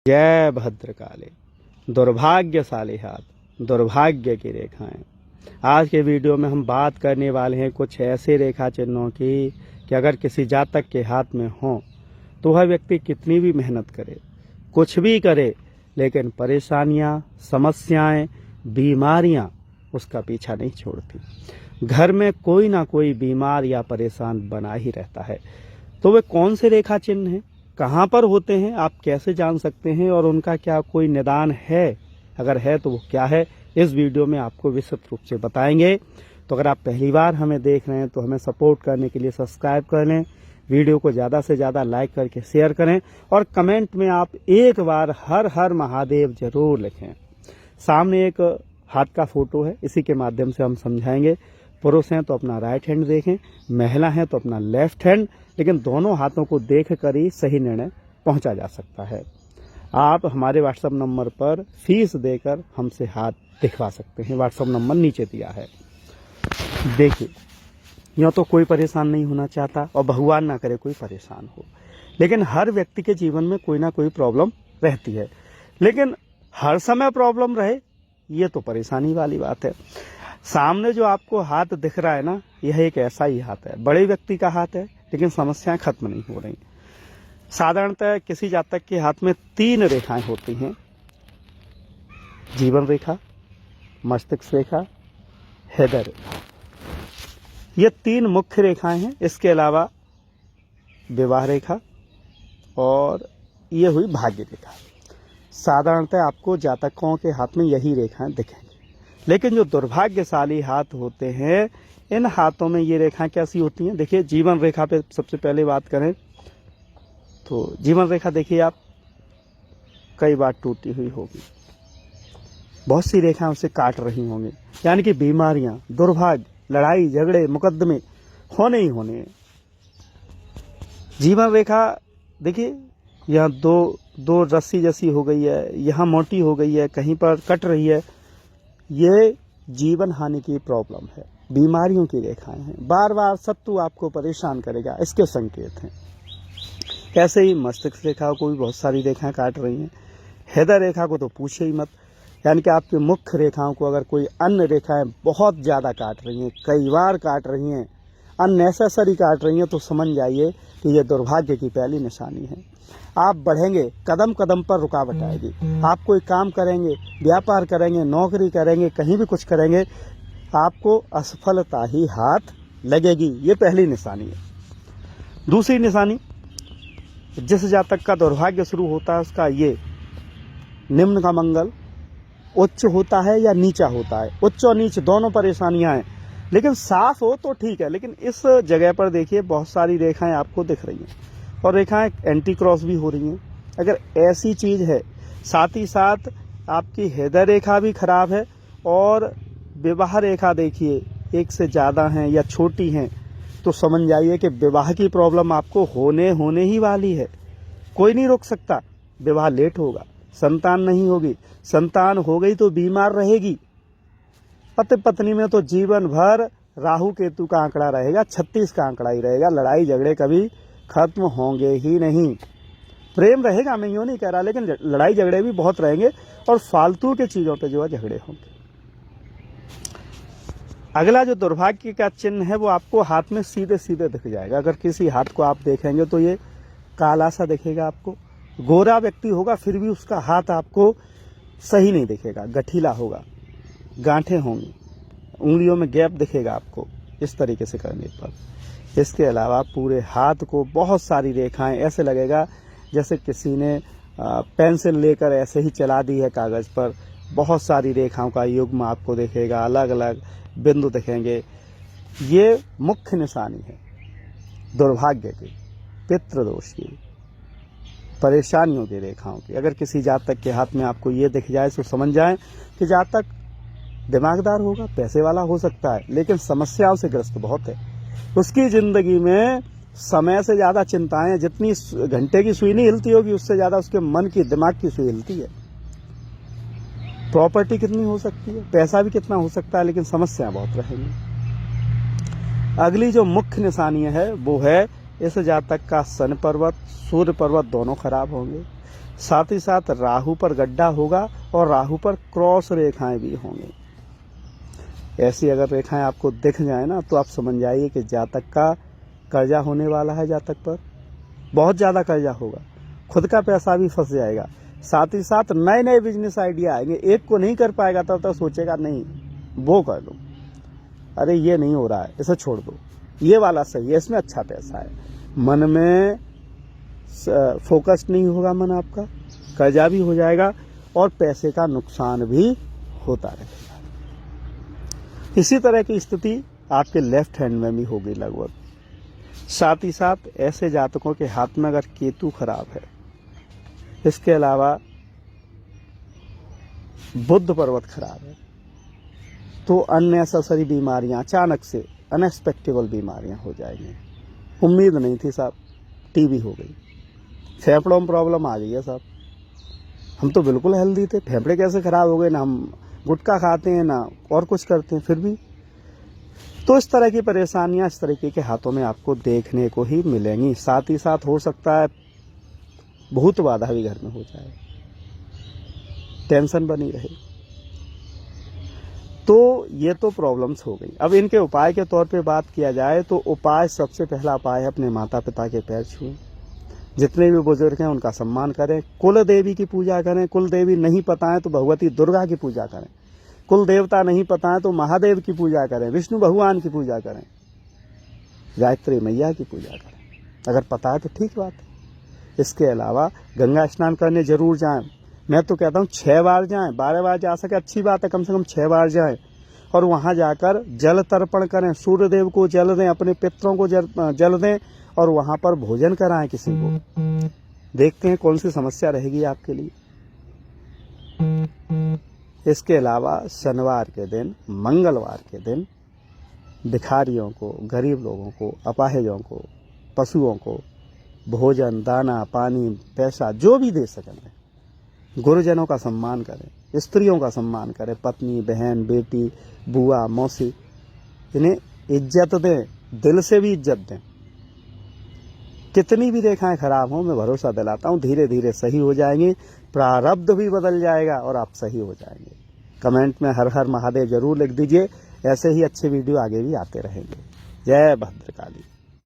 जय भद्रकाली। दुर्भाग्यशाली हाथ, दुर्भाग्य की रेखाएं। आज के वीडियो में हम बात करने वाले हैं कुछ ऐसे रेखा चिन्हों की कि अगर किसी जातक के हाथ में हो तो वह व्यक्ति कितनी भी मेहनत करे, कुछ भी करे, लेकिन परेशानियां, समस्याएं, बीमारियां उसका पीछा नहीं छोड़ती। घर में कोई ना कोई बीमार या परेशान बना ही रहता है। तो वे कौन से रेखा चिन्ह हैं, कहाँ पर होते हैं, आप कैसे जान सकते हैं और उनका क्या कोई निदान है? अगर है तो वो क्या है, इस वीडियो में आपको विस्तृत रूप से बताएंगे। तो अगर आप पहली बार हमें देख रहे हैं तो हमें सपोर्ट करने के लिए सब्सक्राइब कर लें, वीडियो को ज़्यादा से ज़्यादा लाइक करके शेयर करें और कमेंट में आप एक बार हर हर महादेव जरूर लिखें। सामने एक हाथ का फोटो है, इसी के माध्यम से हम समझाएंगे। पुरुष हैं तो अपना राइट हैंड देखें, महिला हैं तो अपना लेफ्ट हैंड, लेकिन दोनों हाथों को देख कर ही सही निर्णय पहुंचा जा सकता है। आप हमारे व्हाट्सएप नंबर पर फीस देकर हमसे हाथ दिखवा सकते हैं। व्हाट्सएप नंबर नीचे दिया है। देखिए, यूँ तो कोई परेशान नहीं होना चाहता और भगवान ना करे कोई परेशान हो, लेकिन हर व्यक्ति के जीवन में कोई ना कोई प्रॉब्लम रहती है। लेकिन हर समय प्रॉब्लम रहे, ये तो परेशानी वाली बात है। सामने जो आपको हाथ दिख रहा है ना, यह एक ऐसा ही हाथ है, बड़े व्यक्ति का हाथ है, लेकिन समस्याएं खत्म नहीं हो रही। साधारणतः किसी जातक के हाथ में 3 रेखाएं होती हैं: जीवन रेखा, मस्तिष्क रेखा, हृदय रेखा। ये 3 मुख्य रेखाएं हैं। इसके अलावा विवाह रेखा और ये हुई भाग्य रेखा। साधारणतः आपको जातकों के हाथ में यही रेखाएं दिखेंगी। लेकिन जो दुर्भाग्यशाली हाथ होते हैं, इन हाथों में ये रेखाएं कैसी होती हैं? देखिए, जीवन रेखा पे सबसे पहले बात करें तो जीवन रेखा देखिए, आप कई बार टूटी हुई होगी, बहुत सी रेखाएं उसे काट रही होंगी, यानी कि बीमारियां, दुर्भाग्य, लड़ाई झगड़े, मुकदमे होने ही होने। जीवन रेखा देखिए, यहाँ दो रस्सी जैसी हो गई है, यहाँ मोटी हो गई है, कहीं पर कट रही है। ये जीवन हानि की प्रॉब्लम है, बीमारियों की रेखाएं हैं। बार बार शत्रु आपको परेशान करेगा, इसके संकेत हैं। ऐसे ही मस्तिष्क रेखा को भी बहुत सारी रेखाएं काट रही हैं। हृदय रेखा को तो पूछे ही मत, यानी कि आपकी मुख्य रेखाओं को अगर कोई अन्य रेखाएं बहुत ज़्यादा काट रही हैं, कई बार काट रही हैं, अननेसेसरी काट रही हैं, तो समझ जाइए कि यह दुर्भाग्य की पहली निशानी है। आप बढ़ेंगे, कदम कदम पर रुकावट आएगी। आप कोई काम करेंगे, व्यापार करेंगे, नौकरी करेंगे, कहीं भी कुछ करेंगे, आपको असफलता ही हाथ लगेगी। ये पहली निशानी है। दूसरी निशानी, जिस जातक का दुर्भाग्य शुरू होता है उसका ये निम्न का मंगल उच्च होता है या नीचा होता है। उच्च और नीच दोनों परेशानियां हैं, लेकिन साफ हो तो ठीक है। लेकिन इस जगह पर देखिए, बहुत सारी रेखाएं आपको दिख रही हैं और रेखाएं एंटी क्रॉस भी हो रही हैं। अगर ऐसी चीज है, साथ ही साथ आपकी हृदय रेखा भी खराब है और विवाह रेखा देखिए एक से ज़्यादा हैं या छोटी हैं, तो समझ जाइए कि विवाह की प्रॉब्लम आपको होने ही वाली है। कोई नहीं रोक सकता। विवाह लेट होगा, संतान नहीं होगी, संतान हो गई तो बीमार रहेगी। पति पत्नी में तो जीवन भर राहु केतु का आंकड़ा रहेगा, 36 का आंकड़ा ही रहेगा। लड़ाई झगड़े कभी खत्म होंगे ही नहीं। प्रेम रहेगा, मैं यूँ नहीं कह रहा, लेकिन लड़ाई झगड़े भी बहुत रहेंगे और फालतू के चीज़ों पे जो है झगड़े होंगे। अगला जो दुर्भाग्य का चिन्ह है वो आपको हाथ में सीधे सीधे दिख जाएगा। अगर किसी हाथ को आप देखेंगे तो ये काला सा दिखेगा आपको। गोरा व्यक्ति होगा फिर भी उसका हाथ आपको सही नहीं दिखेगा, गठीला होगा, गांठें होंगी, उंगलियों में गैप दिखेगा आपको इस तरीके से करने पर। इसके अलावा पूरे हाथ को बहुत सारी रेखाएं, ऐसे लगेगा जैसे किसी ने पेंसिल लेकर ऐसे ही चला दी है कागज पर। बहुत सारी रेखाओं का युग्म आपको दिखेगा, अलग अलग बिंदु दिखेंगे। ये मुख्य निशानी है दुर्भाग्य की, पितृदोष की, परेशानियों की रेखाओं की। अगर किसी जातक के हाथ में आपको ये दिख जाए तो समझ जाएं कि जातक दिमागदार होगा, पैसे वाला हो सकता है, लेकिन समस्याओं से ग्रस्त बहुत है। उसकी जिंदगी में समय से ज्यादा चिंताएं हैं। जितनी घंटे की सुई नहीं हिलती होगी, उससे ज्यादा उसके मन की, दिमाग की सुई हिलती है। प्रॉपर्टी कितनी हो सकती है, पैसा भी कितना हो सकता है, लेकिन समस्याएं बहुत रहेंगी। अगली जो मुख्य निशानी है वो है इस जातक का शन पर्वत, सूर्य पर्वत दोनों खराब होंगे। साथ ही साथ राहु पर गड्ढा होगा और राहु पर क्रॉस रेखाएं भी होंगी। ऐसी अगर रेखाएं आपको दिख जाए ना तो आप समझ जाइए कि जातक का कर्जा होने वाला है। जातक पर बहुत ज़्यादा कर्जा होगा, खुद का पैसा भी फंस जाएगा। साथ ही साथ नए नए बिजनेस आइडिया आएंगे। एक को नहीं कर पाएगा तब तक सोचेगा नहीं वो कर लो, अरे ये नहीं हो रहा है इसे छोड़ दो, ये वाला सही है, इसमें अच्छा पैसा है। मन में फोकस नहीं होगा, मन आपका कर्जा भी हो जाएगा और पैसे का नुकसान भी होता रहेगा। इसी तरह की स्थिति आपके लेफ्ट हैंड में भी होगी लगभग। साथ ही साथ ऐसे जातकों के हाथ में अगर केतु खराब है, इसके अलावा बुध पर्वत खराब है, तो अननेसेसरी बीमारियां, अचानक से अनएक्सपेक्टेबल बीमारियां हो जाएंगी। उम्मीद नहीं थी साहब, टीबी हो गई, फेफड़ों में प्रॉब्लम आ गई है साहब, हम तो बिल्कुल हेल्दी थे, फेफड़े कैसे खराब हो गए, ना हम गुटखा खाते हैं ना और कुछ करते हैं फिर भी। तो इस तरह की परेशानियां इस तरीके के हाथों में आपको देखने को ही मिलेंगी। साथ ही साथ हो सकता है भूत बाधा भी घर में हो जाए, टेंशन बनी रहे। तो ये तो प्रॉब्लम्स हो गई। अब इनके उपाय के तौर पे बात किया जाए तो उपाय, सबसे पहला उपाय है अपने माता पिता के पैर छुएं। जितने भी बुजुर्ग हैं उनका सम्मान करें, कुल देवी की पूजा करें। कुल देवी नहीं पता है तो भगवती दुर्गा की पूजा करें, कुल देवता नहीं पता है तो महादेव की पूजा करें, विष्णु भगवान की पूजा करें, गायत्री मैया की पूजा करें। अगर पता है तो ठीक बात है। इसके अलावा गंगा स्नान करने जरूर जाएं। मैं तो कहता हूँ 6 बार जाएं, 12 बार जा सके अच्छी बात है, कम से कम 6 बार जाएं और वहां जाकर जल तर्पण करें, सूर्य देव को जल दें, अपने पितरों को जल दें और वहां पर भोजन कराएं किसी को। देखते हैं कौन सी समस्या रहेगी आपके लिए। इसके अलावा शनिवार के दिन, मंगलवार के दिन भिखारियों को, गरीब लोगों को, अपाहिजों को, पशुओं को भोजन, दाना, पानी, पैसा जो भी दे सकें, गुरुजनों का सम्मान करें, स्त्रियों का सम्मान करें, पत्नी, बहन, बेटी, बुआ, मौसी, इन्हें इज्जत दें, दिल से भी इज्जत दें। कितनी भी रेखाएं खराब हों, मैं भरोसा दिलाता हूं धीरे धीरे सही हो जाएंगी, प्रारब्ध भी बदल जाएगा और आप सही हो जाएंगे। कमेंट में हर हर महादेव जरूर लिख दीजिए। ऐसे ही अच्छे वीडियो आगे भी आते रहेंगे। जय भद्रकाली।